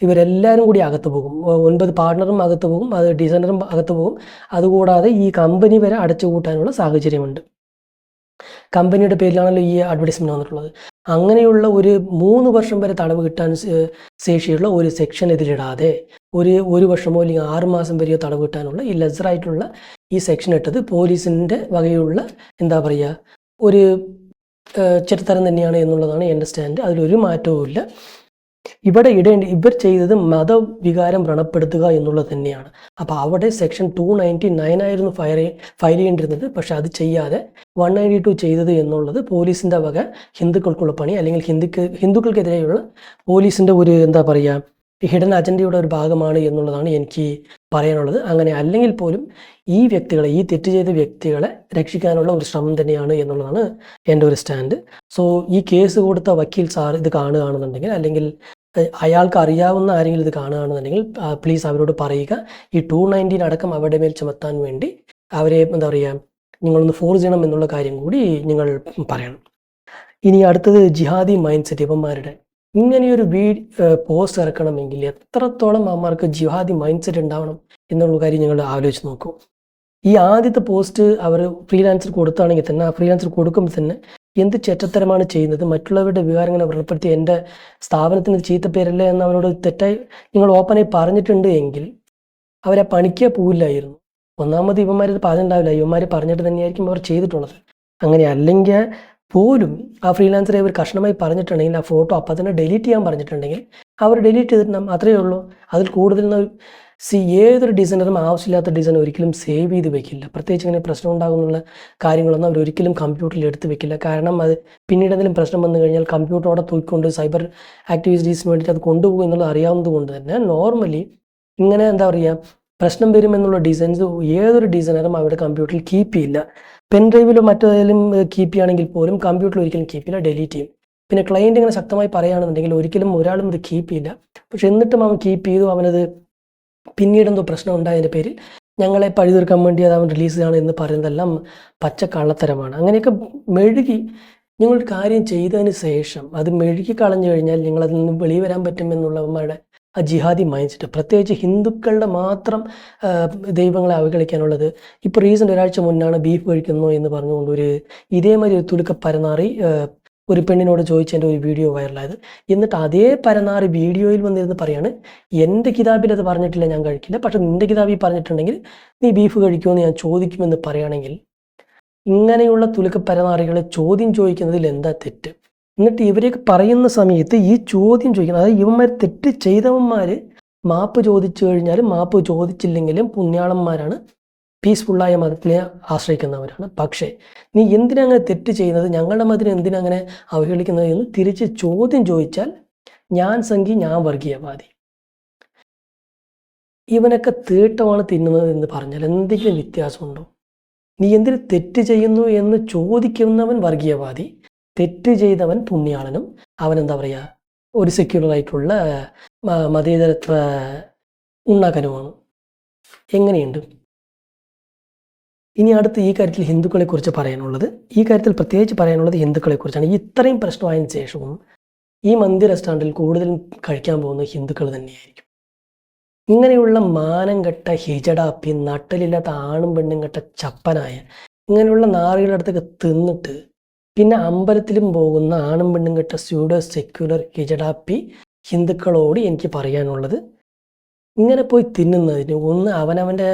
ഇവരെല്ലാവരും കൂടി അകത്ത് പോകും. 9 പാർട്ട്ണറും അകത്ത് പോകും, അത് ഡിസൈനറും അകത്ത് പോകും. അതുകൂടാതെ ഈ കമ്പനി വരെ അടച്ചുപൂട്ടാനുള്ള സാഹചര്യമുണ്ട്. കമ്പനിയുടെ പേരിലാണല്ലോ ഈ അഡ്വർടൈസ്മെൻറ്റ് വന്നിട്ടുള്ളത്. അങ്ങനെയുള്ള ഒരു 3 വർഷം വരെ തടവ് കിട്ടാൻ ശേഷിയുള്ള ഒരു സെക്ഷൻ ഇതിലിടാതെ ഒരു വർഷമോ അല്ലെങ്കിൽ 6 മാസം വരെയോ തടവ് കിട്ടാനുള്ള ഈ ലെസറായിട്ടുള്ള ഈ സെക്ഷൻ ഇട്ടത് പോലീസിൻ്റെ വകയുള്ള എന്താ പറയുക ഒരു ചെറുതരം തന്നെയാണ് എന്നുള്ളതാണ് എൻ്റെ സ്റ്റാൻഡ്. അതിലൊരു മാറ്റവും ഇല്ല. ഇവിടെ ഇവർ ചെയ്തത് മതവികാരം വ്രണപ്പെടുത്തുക എന്നുള്ളത് തന്നെയാണ്. അപ്പോൾ അവിടെ സെക്ഷൻ 299 ആയിരുന്നു ഫയൽ ചെയ്യേണ്ടിരുന്നത്. പക്ഷെ അത് ചെയ്യാതെ 192 ചെയ്തത് എന്നുള്ളത് പോലീസിൻ്റെ വക ഹിന്ദുക്കൾക്കുള്ള പണി, അല്ലെങ്കിൽ ഹിന്ദുക്കൾക്കെതിരെയുള്ള പോലീസിൻ്റെ ഒരു എന്താ പറയുക ഹിഡൻ അജണ്ടയുടെ ഒരു ഭാഗമാണ് എന്നുള്ളതാണ് എനിക്ക് പറയാനുള്ളത്. അങ്ങനെ അല്ലെങ്കിൽ പോലും ഈ തെറ്റ് ചെയ്ത വ്യക്തികളെ രക്ഷിക്കാനുള്ള ഒരു ശ്രമം തന്നെയാണ് എന്നുള്ളതാണ് എൻ്റെ ഒരു സ്റ്റാൻഡ്. സോ ഈ കേസ് കൊടുത്ത വക്കീൽ സാർ ഇത് കാണുകയാണെന്നുണ്ടെങ്കിൽ, അല്ലെങ്കിൽ അയാൾക്ക് അറിയാവുന്ന ആരെങ്കിലും ഇത് കാണുകയാണെന്നുണ്ടെങ്കിൽ പ്ലീസ് അവരോട് പറയുക, ഈ 219 അടക്കം അവരുടെ മേൽ ചുമത്താൻ വേണ്ടി അവരെ എന്താ പറയുക നിങ്ങളൊന്ന് ഫോഴ്സ് ചെയ്യണം എന്നുള്ള കാര്യം കൂടി നിങ്ങൾ പറയണം. ഇനി അടുത്തത് ജിഹാദി മൈൻഡ് സെറ്റ്. ഇവന്മാരുടെ ഇങ്ങനെയൊരു പോസ്റ്റ് ഇറക്കണമെങ്കിൽ എത്രത്തോളം അവന്മാർക്ക് ജിഹാദി മൈൻഡ് സെറ്റ് ഉണ്ടാവണം എന്നുള്ള കാര്യം നിങ്ങൾ ആലോചിച്ച് നോക്കൂ. ഈ ആദ്യത്തെ പോസ്റ്റ് അവർ ഫ്രീലാൻസർ കൊടുത്താണെങ്കിൽ തന്നെ ആ ഫ്രീലാൻസർ കൊടുക്കുമ്പോൾ തന്നെ എന്ത് ചെറ്റത്തരമാണ് ചെയ്യുന്നത്, മറ്റുള്ളവരുടെ വികാരങ്ങളെ വ്രണപ്പെടുത്തി എൻ്റെ സ്ഥാപനത്തിന് ചീത്തപ്പേരല്ലേ എന്ന് അവരോട് തെറ്റായി നിങ്ങൾ ഓപ്പണായി പറഞ്ഞിട്ടുണ്ട് എങ്കിൽ അവരെ പണിക്കേ പോവില്ലായിരുന്നു. ഒന്നാമത് ഇവന്മാരത് പറഞ്ഞിട്ടുണ്ടാവില്ല, ഇവന്മാർ പറഞ്ഞിട്ട് തന്നെയായിരിക്കും അവർ ചെയ്തിട്ടുള്ളത്. അങ്ങനെ അല്ലെങ്കിൽ പോലും ആ ഫ്രീലാൻസറെ അവർ കഷ്ണമായി പറഞ്ഞിട്ടുണ്ടെങ്കിൽ ആ ഫോട്ടോ അപ്പം തന്നെ ഡിലീറ്റ് ചെയ്യാൻ പറഞ്ഞിട്ടുണ്ടെങ്കിൽ അവർ ഡിലീറ്റ് ചെയ്തിട്ടുണ്ടാകും. അത്രയേ ഉള്ളൂ. അതിൽ കൂടുതൽ ഏതൊരു ഡിസൈനറും ആവശ്യമില്ലാത്ത ഡിസൈൻ ഒരിക്കലും സേവ് ചെയ്ത് വെക്കില്ല. പ്രത്യേകിച്ച് ഇങ്ങനെ പ്രശ്നം ഉണ്ടാകുന്നുള്ള കാര്യങ്ങളൊന്നും അവർ ഒരിക്കലും കമ്പ്യൂട്ടറിൽ എടുത്ത് വെക്കില്ല. കാരണം അത് പിന്നീട് എന്തെങ്കിലും പ്രശ്നം വന്നു കഴിഞ്ഞാൽ കമ്പ്യൂട്ടറോടെ തൂക്കിക്കൊണ്ട് സൈബർ ആക്ടിവിറ്റീസിന് വേണ്ടിയിട്ട് അത് കൊണ്ടുപോകും എന്നുള്ളത് അറിയാവുന്നത് കൊണ്ട് തന്നെ നോർമലി ഇങ്ങനെ എന്താ പറയുക പ്രശ്നം വരുമെന്നുള്ള ഡിസൈൻസ് ഏതൊരു ഡിസൈനറും അവരുടെ കമ്പ്യൂട്ടറിൽ കീപ്പ് ചെയ്യില്ല. പെൻഡ്രൈവിലോ മറ്റേതെങ്കിലും കീപ്പ് ചെയ്യുകയാണെങ്കിൽ പോലും കമ്പ്യൂട്ടറിൽ ഒരിക്കലും കീപ്പ് ചെയ്യില്ല, ഡിലീറ്റ് ചെയ്യും. പിന്നെ ക്ലയൻറ്റ് ഇങ്ങനെ ശക്തമായി പറയുകയാണെന്നുണ്ടെങ്കിൽ ഒരിക്കലും ഒരാളും ഇത് കീപ്പ് ചെയ്യില്ല. പക്ഷെ എന്നിട്ടും അവൻ കീപ്പ് ചെയ്തു, അവനത് പിന്നീട് എന്തോ പ്രശ്നം ഉണ്ടായതിൻ്റെ പേരിൽ ഞങ്ങളെ പഴി തീർക്കാൻ വേണ്ടി അത് അവൻ റിലീസ് ചെയ്യണം എന്ന് പറയുന്നതെല്ലാം പച്ച കള്ളത്തരമാണ്. അങ്ങനെയൊക്കെ മെഴുകി നിങ്ങളൊരു കാര്യം ചെയ്തതിന് ശേഷം അത് മെഴുകി കളഞ്ഞു കഴിഞ്ഞാൽ നിങ്ങളതിൽ നിന്ന് വെളിയിൽ വരാൻ പറ്റുമെന്നുള്ളവന്മാരുടെ ആ ജിഹാദി മൈൻഡ് സെറ്റ്, പ്രത്യേകിച്ച് ഹിന്ദുക്കളുടെ മാത്രം ദൈവങ്ങളെ അവഗണിക്കാനുള്ളത്. ഇപ്പോൾ റീസെൻ്റ് ഒരാഴ്ച മുന്നാണ് ബീഫ് കഴിക്കുന്നു എന്ന് പറഞ്ഞുകൊണ്ട് ഇതേമാതിരി ഒരു തുലുക്ക പരനാറി ഒരു പെണ്ണിനോട് ചോദിച്ചതിൻ്റെ ഒരു വീഡിയോ വൈറലായത്. എന്നിട്ട് അതേ പരനാറി വീഡിയോയിൽ വന്നിരുന്ന് പറയാണ് എൻ്റെ കിതാബിൽ അത് പറഞ്ഞിട്ടില്ല, ഞാൻ കഴിക്കില്ല, പക്ഷെ നിൻ്റെ കിതാബിൽ പറഞ്ഞിട്ടുണ്ടെങ്കിൽ നീ ബീഫ് കഴിക്കുമെന്ന് ഞാൻ ചോദിക്കുമെന്ന് പറയുകയാണെങ്കിൽ ഇങ്ങനെയുള്ള തുലുക്ക പരനാറികളെ ചോദ്യം ചോദിക്കുന്നതിൽ എന്താ തെറ്റ്? എന്നിട്ട് ഇവരെയൊക്കെ പറയുന്ന സമയത്ത് ഈ ചോദ്യം ചോദിക്കുന്നത്, അതായത് ഇവന്മാർ തെറ്റ് ചെയ്തവന്മാർ മാപ്പ് ചോദിച്ചു കഴിഞ്ഞാലും മാപ്പ് ചോദിച്ചില്ലെങ്കിലും പുണ്യാളന്മാരാണ്, പീസ്ഫുള്ളായ മതത്തിനെ ആശ്രയിക്കുന്നവരാണ്. പക്ഷേ നീ എന്തിനങ്ങനെ തെറ്റ് ചെയ്യുന്നത്, ഞങ്ങളുടെ മതത്തിനെ എന്തിനങ്ങനെ അവഹേളിക്കുന്നത് എന്ന് തിരിച്ച് ചോദ്യം ചോദിച്ചാൽ ഞാൻ സംഘി, ഞാൻ വർഗീയവാദി, ഇവനൊക്കെ തീട്ടമാണ് തിന്നുന്നത് എന്ന് പറഞ്ഞാൽ എന്തെങ്കിലും വ്യത്യാസമുണ്ടോ? നീ എന്തിന് തെറ്റ് ചെയ്യുന്നു എന്ന് ചോദിക്കുന്നവൻ വർഗീയവാദി, തെറ്റ് ചെയ്തവൻ പുണ്യാളനും, അവൻ എന്താ പറയുക ഒരു സെക്യുലർ ആയിട്ടുള്ള മതേതരത്വ ഉണ്ടാക്കാനുമാണ്. എങ്ങനെയുണ്ട്? ഇനി അടുത്ത് ഈ കാര്യത്തിൽ ഹിന്ദുക്കളെക്കുറിച്ച് പറയാനുള്ളത്, ഈ കാര്യത്തിൽ പ്രത്യേകിച്ച് പറയാനുള്ളത് ഹിന്ദുക്കളെക്കുറിച്ചാണ്. ഇത്രയും പ്രശ്നമായതിനു ശേഷവും ഈ മന്തി റെസ്റ്റോറൻറ്റിൽ കൂടുതലും കഴിക്കാൻ പോകുന്നത് ഹിന്ദുക്കൾ തന്നെയായിരിക്കും. ഇങ്ങനെയുള്ള മാനം കെട്ട ഹിജടാപ്പി, നട്ടലില്ലാത്ത ആണും പെണ്ണും കെട്ട ചപ്പനായ ഇങ്ങനെയുള്ള നാറികളുടെ അടുത്തൊക്കെ തിന്നിട്ട് പിന്നെ അമ്പലത്തിലും പോകുന്ന ആണും പെണ്ണും കെട്ട സ്യൂഡോ സെക്യുലർ ഹിജടാപ്പി ഹിന്ദുക്കളോട് എനിക്ക് പറയാനുള്ളത്, ഇങ്ങനെ പോയി തിന്നുന്നതിന് ഒന്ന് അവനവൻ്റെ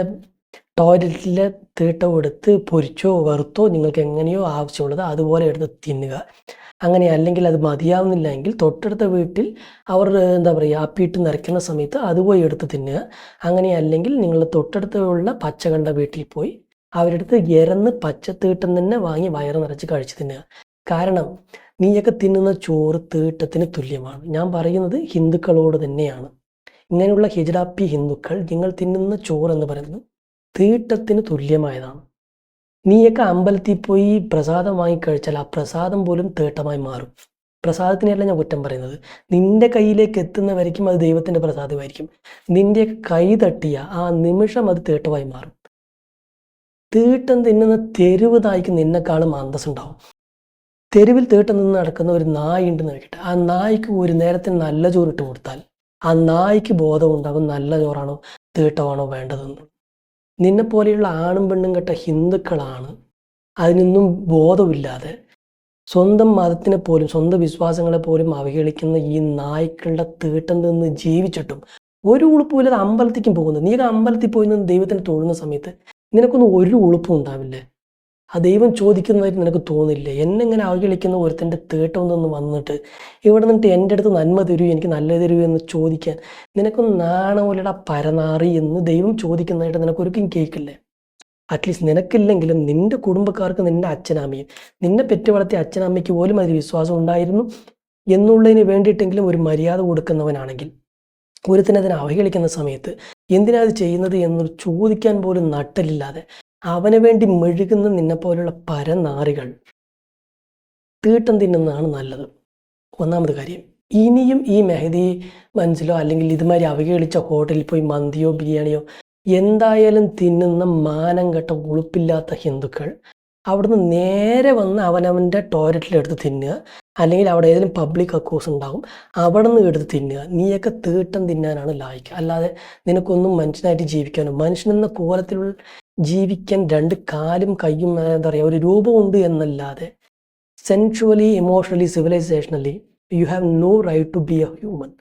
ടോയ്ലറ്റിലെ തീട്ടം എടുത്ത് പൊരിച്ചോ വറുത്തോ നിങ്ങൾക്ക് എങ്ങനെയോ ആവശ്യമുള്ളത് അതുപോലെ എടുത്ത് തിന്നുക. അങ്ങനെ അല്ലെങ്കിൽ അത് മതിയാവുന്നില്ല എങ്കിൽ തൊട്ടടുത്ത വീട്ടിൽ അവർ അപ്പിയിട്ട് നിറയ്ക്കുന്ന സമയത്ത് അതുപോയി എടുത്ത് തിന്നുക. അങ്ങനെ അല്ലെങ്കിൽ നിങ്ങൾ തൊട്ടടുത്തുള്ള പച്ചകണ്ട വീട്ടിൽ പോയി അവരെടുത്ത് ഇരന്ന് പച്ചത്തീട്ടം തന്നെ വാങ്ങി വയറ് നിറച്ച് കഴിച്ച് തിന്നുക. കാരണം നീയൊക്കെ തിന്നുന്ന ചോറ് തീട്ടത്തിന് തുല്യമാണ്. ഞാൻ പറയുന്നത് ഹിന്ദുക്കളോട് തന്നെയാണ്. ഇങ്ങനെയുള്ള ഹിജടാപ്പി ഹിന്ദുക്കൾ, നിങ്ങൾ തിന്നുന്ന ചോറ് എന്ന് പറയുന്നത് തീട്ടത്തിന് തുല്യമായതാണ്. നീയൊക്കെ അമ്പലത്തിൽ പോയി പ്രസാദം വാങ്ങിക്കഴിച്ചാൽ ആ പ്രസാദം പോലും തീട്ടമായി മാറും. പ്രസാദത്തിനെയല്ല ഞാൻ കുറ്റം പറയുന്നത്, നിന്റെ കയ്യിലേക്ക് എത്തുന്ന വരയ്ക്കും അത് ദൈവത്തിൻ്റെ പ്രസാദമായിരിക്കും. നിൻ്റെയൊക്കെ കൈ തട്ടിയ ആ നിമിഷം അത് തീട്ടമായി മാറും. തീട്ടം തിന്നുന്ന തെരുവ് നായ്ക്ക് നിന്നെക്കാളും അന്തസ്സുണ്ടാവും. തെരുവിൽ തീട്ടം നിന്ന് നടക്കുന്ന ഒരു നായ ഉണ്ടെന്ന് വെക്കട്ടെ, ആ നായ്ക്ക് ഒരു നേരത്തിന് നല്ല ചോറിട്ട് കൊടുത്താൽ ആ നായ്ക്ക് ബോധമുണ്ടാകും നല്ല ചോറാണോ തീട്ടമാണോ വേണ്ടതെന്ന്. നിന്നെപ്പോലെയുള്ള ആണും പെണ്ണും കെട്ട ഹിന്ദുക്കളാണ് അതിനൊന്നും ബോധമില്ലാതെ സ്വന്തം മതത്തിനെ പോലും സ്വന്തം വിശ്വാസങ്ങളെ പോലും അവഹേളിക്കുന്ന ഈ നായ്ക്കളുടെ തീട്ടം നിന്ന് ജീവിച്ചിട്ടും ഒരു ഉളുപ്പുമില്ലാതെ അമ്പലത്തേക്കും പോകുന്നത്. നീ അമ്പലത്തിൽ പോയി നിന്ന് ദൈവത്തിന് തൊഴുന്ന സമയത്ത് നിനക്കൊന്നും ഒരു ഉളുപ്പും ഉണ്ടാവില്ലേ? ആ ദൈവം ചോദിക്കുന്നതായിട്ട് നിനക്ക് തോന്നില്ലേ? എന്നെങ്ങനെ അവഹേളിക്കുന്ന ഒരുത്തൻ്റെ തീട്ടം നിന്ന് വന്നിട്ട് ഇവിടെ നിന്നിട്ട് എൻ്റെ അടുത്ത് നന്മ തരൂ, എനിക്ക് നല്ല തരൂ എന്ന് ചോദിക്കാൻ നിനക്കൊന്ന് നാണമോലയുടെ പരനാറി എന്ന് ദൈവം ചോദിക്കുന്നതായിട്ട് നിനക്കൊരിക്കലും കേൾക്കില്ലേ? അറ്റ്ലീസ്റ്റ് നിനക്കില്ലെങ്കിലും നിൻ്റെ കുടുംബക്കാർക്ക്, നിൻ്റെ അച്ഛനമ്മയും, നിന്നെ പെറ്റു വളർത്തിയ അച്ഛനമ്മയ്ക്ക് പോലും അതിൽ വിശ്വാസം ഉണ്ടായിരുന്നു എന്നുള്ളതിന് വേണ്ടിയിട്ടെങ്കിലും ഒരു മര്യാദ കൊടുക്കുന്നവനാണെങ്കിൽ ഒരുത്തിനതിനെ അവഹേളിക്കുന്ന സമയത്ത് എന്തിനാ അത് ചെയ്യുന്നത് എന്ന് ചോദിക്കാൻ പോലും നട്ടലില്ലാതെ അവന് വേണ്ടി മെഴുകുന്ന നിന്നെപ്പോലുള്ള പരനാറികൾ തീട്ടം തിന്നുന്നതാണ് നല്ലത്. ഒന്നാമത് കാര്യം. ഇനിയും ഈ മെഹദി മൻസിലോ അല്ലെങ്കിൽ ഇതുമാതിരി അവഹേളിച്ച ഹോട്ടലിൽ പോയി മന്തിയോ ബിരിയാണിയോ എന്തായാലും തിന്നുന്ന മാനം കെട്ട ഉളുപ്പില്ലാത്ത ഹിന്ദുക്കൾ അവിടുന്ന് നേരെ വന്ന് അവനവൻ്റെ ടോയ്ലറ്റിലെടുത്ത് തിന്നുക, അല്ലെങ്കിൽ അവിടെ ഏതെങ്കിലും പബ്ലിക് അക്കോസ് ഉണ്ടാകും അവിടെ നിന്ന് എടുത്ത് തിന്നുക. നീയൊക്കെ തീട്ടം തിന്നാനാണ് ലായിക്കുക. അല്ലാതെ നിനക്കൊന്നും മനുഷ്യനായിട്ട് ജീവിക്കാനോ മനുഷ്യനെന്ന കോലത്തിലുള്ള ജീവിക്കാൻ രണ്ട് കാലും കയ്യും ഒരു രൂപമുണ്ട് എന്നല്ലാതെ sensually, emotionally, civilisationally you have no right to be a human.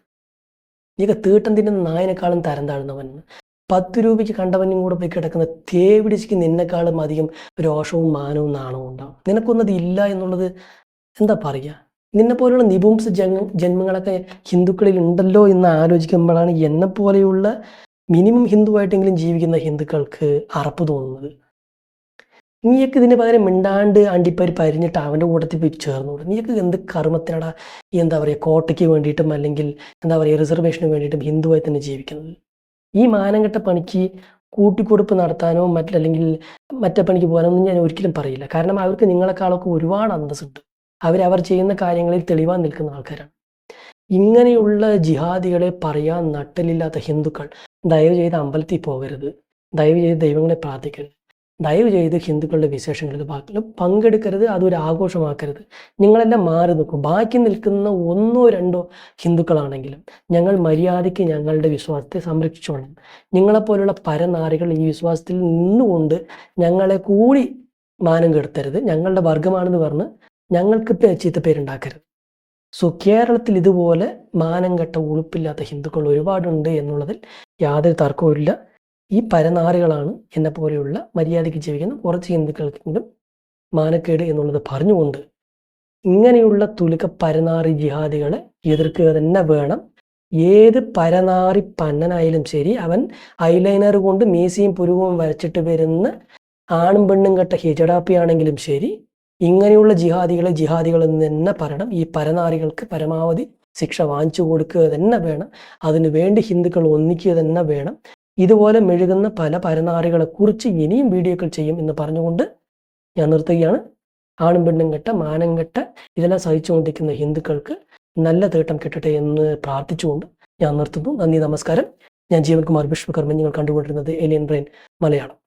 നീയൊക്കെ തീട്ടം തിന്നുന്ന നായനേക്കാളും തരം താഴ്ന്നവൻ, 10 രൂപയ്ക്ക് കണ്ടവനും കൂടെ പോയി കിടക്കുന്ന തേവിടിച്ചിക്ക് നിന്നെക്കാളും അധികം രോഷവും മാനവും നാണവും ഉണ്ടാവും. നിനക്കൊന്നത് ഇല്ല എന്നുള്ളത് എന്താ പറയുക? നിന്നെ പോലെയുള്ള നിപുംസ ജന്മങ്ങളൊക്കെ ഹിന്ദുക്കളിൽ ഉണ്ടല്ലോ എന്ന് ആലോചിക്കുമ്പോഴാണ് എന്നെപ്പോലെയുള്ള മിനിമം ഹിന്ദുവായിട്ടെങ്കിലും ജീവിക്കുന്ന ഹിന്ദുക്കൾക്ക് അറപ്പ് തോന്നുന്നത്. നീയൊക്കെ ഇതിന് പകരം മിണ്ടാണ്ട് അണ്ടിപ്പരി പരിഞ്ഞിട്ട് അവൻ്റെ കൂട്ടത്തിൽ പോയി ചേർന്നോളൂ. നീയൊക്കെ എന്ത് കർമ്മത്തിനടാ കോട്ടയ്ക്ക് വേണ്ടിയിട്ടും അല്ലെങ്കിൽ റിസർവേഷന് വേണ്ടിയിട്ടും ഹിന്ദുവായി തന്നെ ജീവിക്കുന്നത്? ഈ മാനംകെട്ട പണിക്ക് കൂട്ടിക്കൊടുപ്പ് നടത്താനോ അല്ലെങ്കിൽ മറ്റേ പണിക്ക് പോകാനൊന്നും ഞാൻ ഒരിക്കലും പറയില്ല. കാരണം അവർക്ക് നിങ്ങളെക്കാളൊക്കെ ഒരുപാട് അന്തസ്സുണ്ട്. അവർ ചെയ്യുന്ന കാര്യങ്ങളിൽ തെളിവാൻ നിൽക്കുന്ന ആൾക്കാരാണ്. ഇങ്ങനെയുള്ള ജിഹാദികളെ പറയാൻ നട്ടലില്ലാത്ത ഹിന്ദുക്കൾ ദയവ് ചെയ്ത് അമ്പലത്തിൽ പോകരുത്, ദയവ് ചെയ്ത് ദൈവങ്ങളെ പ്രാർത്ഥിക്കരുത്, ദയവ് ചെയ്ത് ഹിന്ദുക്കളുടെ വിശേഷങ്ങളിൽ പങ്കെടുക്കരുത്, അതൊരു ആഘോഷമാക്കരുത്. നിങ്ങളെല്ലാം മാറി നിൽക്കും. ബാക്കി നിൽക്കുന്ന 1 or 2 ഹിന്ദുക്കളാണെങ്കിലും ഞങ്ങൾ മര്യാദയ്ക്ക് ഞങ്ങളുടെ വിശ്വാസത്തെ സംരക്ഷിച്ചോളാം. നിങ്ങളെപ്പോലുള്ള പരനാറികൾ ഈ വിശ്വാസത്തിൽ നിന്നുകൊണ്ട് ഞങ്ങളെ കൂടി മാനം കെടുത്തരുത്. ഞങ്ങളുടെ വർഗമാണെന്ന് പറഞ്ഞ് ഞങ്ങൾക്ക് ചീത്തപ്പേരുണ്ടാക്കരുത്. സോ കേരളത്തിൽ ഇതുപോലെ മാനം കെട്ട ഉളുപ്പില്ലാത്ത ഹിന്ദുക്കൾ ഒരുപാടുണ്ട് എന്നുള്ളതിൽ യാതൊരു തർക്കവുമില്ല. ഈ പരനാറികളാണ് എന്നെ പോലെയുള്ള മര്യാദയ്ക്ക് ജീവിക്കുന്ന കുറച്ച് ഹിന്ദുക്കൾക്കെങ്കിലും മാനക്കേട് എന്നുള്ളത് പറഞ്ഞുകൊണ്ട് ഇങ്ങനെയുള്ള തുലുക്ക പരനാറി ജിഹാദികളെ എതിർക്കുക തന്നെ വേണം. ഏത് പരനാറി പന്നനായാലും ശരി, അവൻ ഐലൈനർ കൊണ്ട് മീശയും പുരുവും വരച്ചിട്ട് വരുന്ന ആണും പെണ്ണും കെട്ട ഹിജടാപ്പി ആണെങ്കിലും ശരി, ഇങ്ങനെയുള്ള ജിഹാദികൾ എന്ന് തന്നെ പറയണം. ഈ പരനാറികൾക്ക് പരമാവധി ശിക്ഷ വാങ്ങിച്ചു കൊടുക്കുക തന്നെ വേണം. അതിനു വേണ്ടി ഹിന്ദുക്കൾ ഒന്നിക്കുക തന്നെ വേണം. ഇതുപോലെ മെഴുകുന്ന പല പരനാറികളെ കുറിച്ച് ഇനിയും വീഡിയോകൾ ചെയ്യും എന്ന് പറഞ്ഞുകൊണ്ട് ഞാൻ നിർത്തുകയാണ്. ആണും പെണ്ണും കെട്ട മാനം കെട്ട ഇതെല്ലാം സഹിച്ചുകൊണ്ടിരിക്കുന്ന ഹിന്ദുക്കൾക്ക് നല്ല തീട്ടം കിട്ടട്ടെ എന്ന് പ്രാർത്ഥിച്ചുകൊണ്ട് ഞാൻ നിർത്തുന്നു. നന്ദി, നമസ്കാരം. ഞാൻ ജീവൻ കുമാർ വിശ്വകർമ്മൻ, നിങ്ങൾ കണ്ടുകൊണ്ടിരുന്നത് ഏലിയൻ ബ്രെയിൻ മലയാളം.